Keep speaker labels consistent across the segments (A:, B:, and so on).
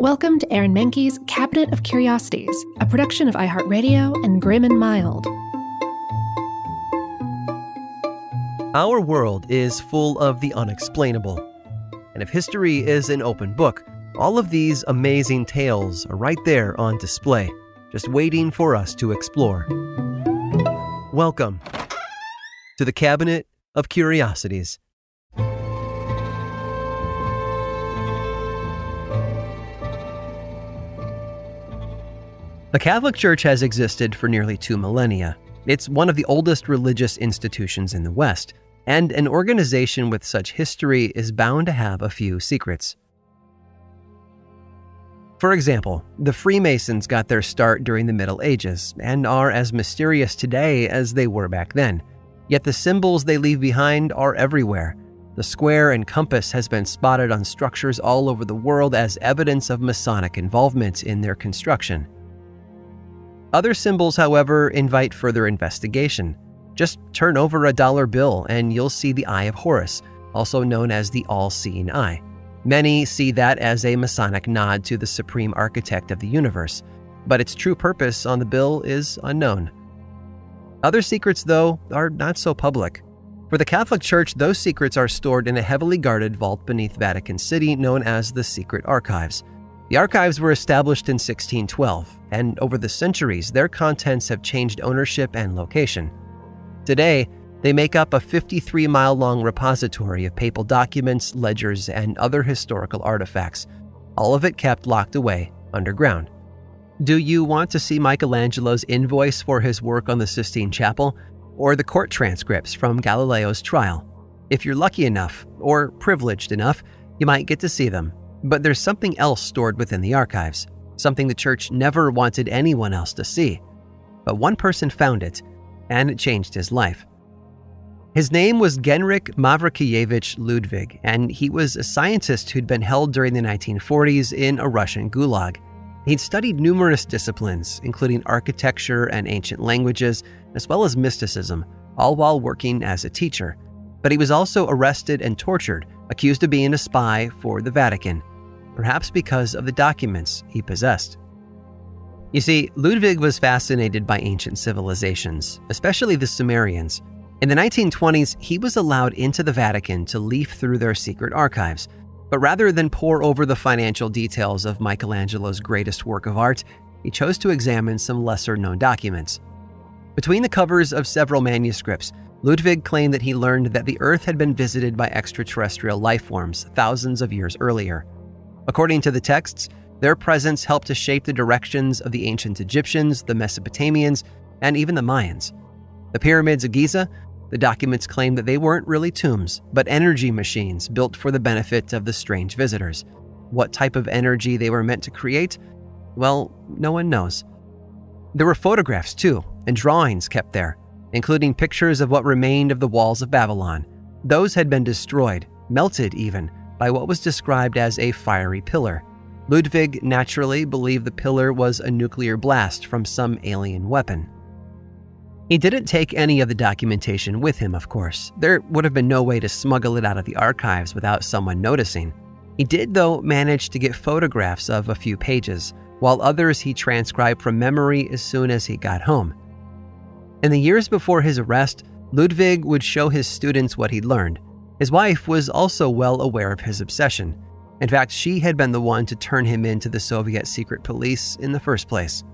A: Welcome to Aaron Mahnke's Cabinet of Curiosities, a production of iHeartRadio and Grim and Mild.
B: Our world is full of the unexplainable. And if history is an open book, all of these amazing tales are right there on display, just waiting for us to explore. Welcome to the Cabinet of Curiosities. The Catholic Church has existed for nearly 2 millennia. It's one of the oldest religious institutions in the West, and an organization with such history is bound to have a few secrets. For example, the Freemasons got their start during the Middle Ages and are as mysterious today as they were back then. Yet the symbols they leave behind are everywhere. The square and compass has been spotted on structures all over the world as evidence of Masonic involvement in their construction. Other symbols, however, invite further investigation. Just turn over a dollar bill and you'll see the Eye of Horus, also known as the All-Seeing Eye. Many see that as a Masonic nod to the supreme architect of the universe, but its true purpose on the bill is unknown. Other secrets, though, are not so public. For the Catholic Church, those secrets are stored in a heavily guarded vault beneath Vatican City known as the Secret Archives. The archives were established in 1612, and over the centuries, their contents have changed ownership and location. Today, they make up a 53-mile-long repository of papal documents, ledgers, and other historical artifacts, all of it kept locked away underground. Do you want to see Michelangelo's invoice for his work on the Sistine Chapel, or the court transcripts from Galileo's trial? If you're lucky enough, or privileged enough, you might get to see them. But there's something else stored within the archives, something the church never wanted anyone else to see. But one person found it, and it changed his life. His name was Genrikh Mavrikievich Ludwig, and he was a scientist who'd been held during the 1940s in a Russian gulag. He'd studied numerous disciplines, including architecture and ancient languages, as well as mysticism, all while working as a teacher. But he was also arrested and tortured, accused of being a spy for the Vatican, perhaps because of the documents he possessed. You see, Ludwig was fascinated by ancient civilizations, especially the Sumerians. In the 1920s, he was allowed into the Vatican to leaf through their secret archives. But rather than pore over the financial details of Michelangelo's greatest work of art, he chose to examine some lesser-known documents. Between the covers of several manuscripts, Ludwig claimed that he learned that the Earth had been visited by extraterrestrial life forms thousands of years earlier. According to the texts, their presence helped to shape the directions of the ancient Egyptians, the Mesopotamians, and even the Mayans. The pyramids of Giza, the documents claim that they weren't really tombs, but energy machines built for the benefit of the strange visitors. What type of energy they were meant to create? Well, no one knows. There were photographs, too, and drawings kept there, including pictures of what remained of the walls of Babylon. Those had been destroyed, melted even, by what was described as a fiery pillar. Ludwig naturally believed the pillar was a nuclear blast from some alien weapon. He didn't take any of the documentation with him, of course. There would have been no way to smuggle it out of the archives without someone noticing. He did, though, manage to get photographs of a few pages, while others he transcribed from memory as soon as he got home. In the years before his arrest, Ludwig would show his students what he'd learned. His wife was also well aware of his obsession. In fact, she had been the one to turn him into the Soviet secret police in the first place.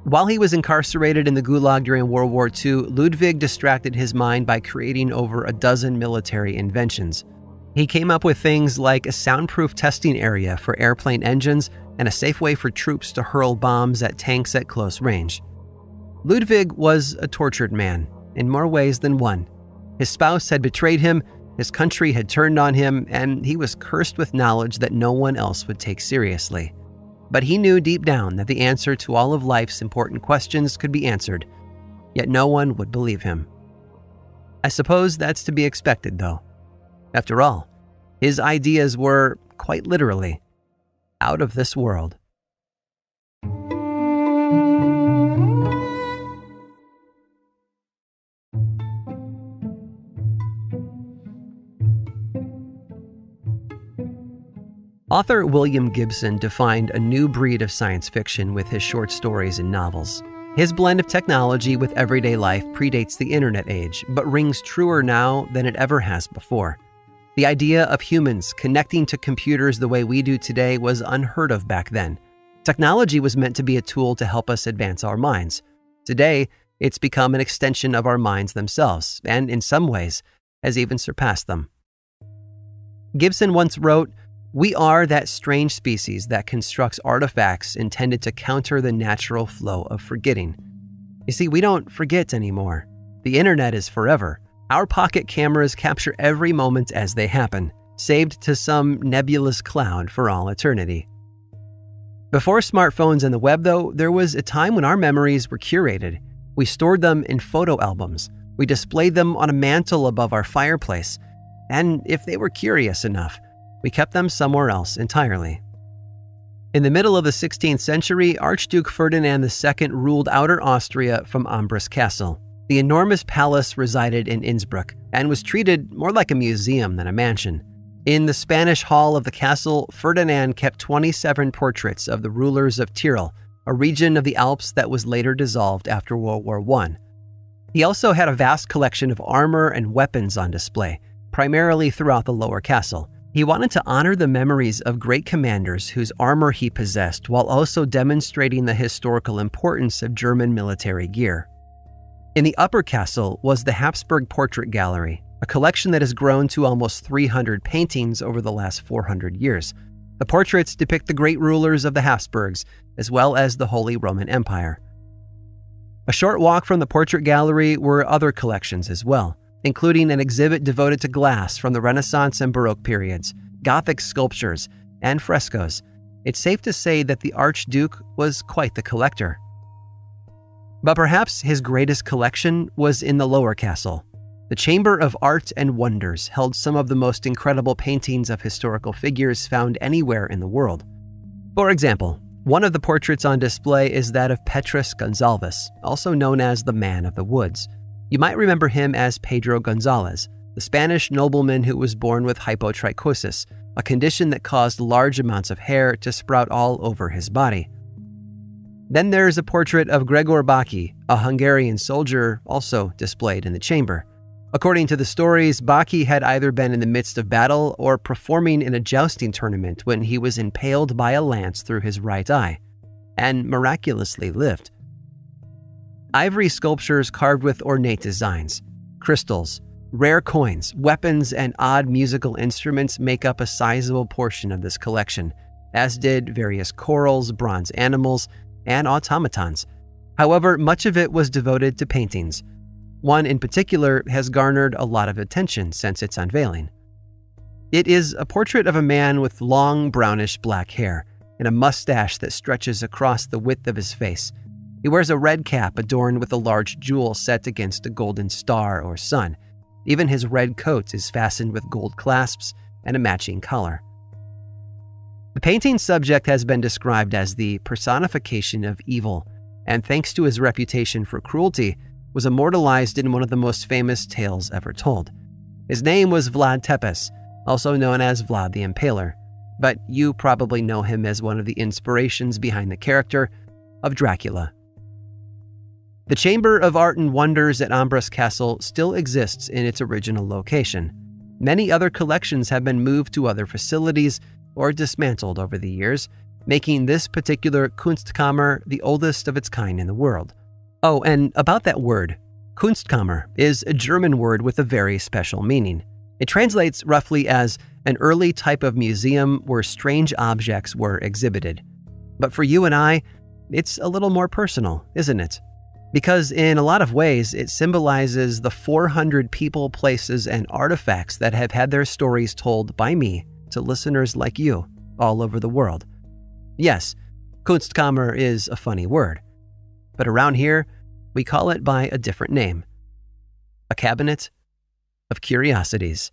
B: While he was incarcerated in the Gulag during World War II, Ludwig distracted his mind by creating over a dozen military inventions. He came up with things like a soundproof testing area for airplane engines and a safe way for troops to hurl bombs at tanks at close range. Ludwig was a tortured man, in more ways than one. His spouse had betrayed him, his country had turned on him, and he was cursed with knowledge that no one else would take seriously. But he knew deep down that the answer to all of life's important questions could be answered, yet no one would believe him. I suppose that's to be expected, though. After all, his ideas were, quite literally, out of this world. Author William Gibson defined a new breed of science fiction with his short stories and novels. His blend of technology with everyday life predates the internet age, but rings truer now than it ever has before. The idea of humans connecting to computers the way we do today was unheard of back then. Technology was meant to be a tool to help us advance our minds. Today, it's become an extension of our minds themselves, and in some ways, has even surpassed them. Gibson once wrote, "We are that strange species that constructs artifacts intended to counter the natural flow of forgetting." You see, we don't forget anymore. The internet is forever. Our pocket cameras capture every moment as they happen, saved to some nebulous cloud for all eternity. Before smartphones and the web, though, there was a time when our memories were curated. We stored them in photo albums. We displayed them on a mantle above our fireplace. And if they were curious enough, we kept them somewhere else entirely. In the middle of the 16th century, Archduke Ferdinand II ruled Outer Austria from MAHNKE'S Castle. The enormous palace resided in Innsbruck and was treated more like a museum than a mansion. In the Spanish hall of the castle, Ferdinand kept 27 portraits of the rulers of Tyrol, a region of the Alps that was later dissolved after World War I. He also had a vast collection of armor and weapons on display, primarily throughout the lower castle. He wanted to honor the memories of great commanders whose armor he possessed, while also demonstrating the historical importance of German military gear. In the upper castle was the Habsburg Portrait Gallery, a collection that has grown to almost 300 paintings over the last 400 years. The portraits depict the great rulers of the Habsburgs, as well as the Holy Roman Empire. A short walk from the portrait gallery were other collections as well, including an exhibit devoted to glass from the Renaissance and Baroque periods, Gothic sculptures, and frescoes. It's safe to say that the Archduke was quite the collector. But perhaps his greatest collection was in the lower castle. The Chamber of Art and Wonders held some of the most incredible paintings of historical figures found anywhere in the world. For example, one of the portraits on display is that of Petrus Gonzalez, also known as the Man of the Woods. You might remember him as Pedro Gonzalez, the Spanish nobleman who was born with hypotrichosis, a condition that caused large amounts of hair to sprout all over his body. Then there's a portrait of Gregor Baki, a Hungarian soldier, also displayed in the chamber. According to the stories, Baki had either been in the midst of battle or performing in a jousting tournament when he was impaled by a lance through his right eye, and miraculously lived. Ivory sculptures carved with ornate designs, crystals, rare coins, weapons, and odd musical instruments make up a sizable portion of this collection, as did various corals, bronze animals, and automatons. However, much of it was devoted to paintings. One in particular has garnered a lot of attention since its unveiling. It is a portrait of a man with long brownish black hair and a mustache that stretches across the width of his face. He wears a red cap adorned with a large jewel set against a golden star or sun. Even his red coat is fastened with gold clasps and a matching collar. The painting's subject has been described as the personification of evil, and thanks to his reputation for cruelty, was immortalized in one of the most famous tales ever told. His name was Vlad Tepes, also known as Vlad the Impaler, but you probably know him as one of the inspirations behind the character of Dracula. The Chamber of Art and Wonders at MAHNKE'S Castle still exists in its original location. Many other collections have been moved to other facilities or dismantled over the years, making this particular Kunstkammer the oldest of its kind in the world. Oh, and about that word, Kunstkammer is a German word with a very special meaning. It translates roughly as an early type of museum where strange objects were exhibited. But for you and I, it's a little more personal, isn't it? Because in a lot of ways, it symbolizes the 400 people, places, and artifacts that have had their stories told by me to listeners like you all over the world. Yes, Kunstkammer is a funny word, but around here, we call it by a different name: a cabinet of curiosities.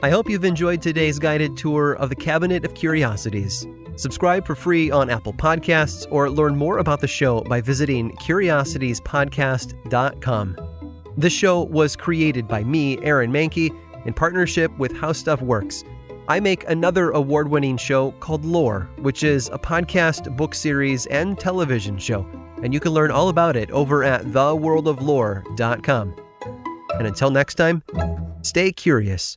B: I hope you've enjoyed today's guided tour of the Cabinet of Curiosities. Subscribe for free on Apple Podcasts or learn more about the show by visiting curiositiespodcast.com. This show was created by me, Aaron Mahnke, in partnership with How Stuff Works. I make another award-winning show called Lore, which is a podcast, book series, and television show. And you can learn all about it over at theworldoflore.com. And until next time, stay curious.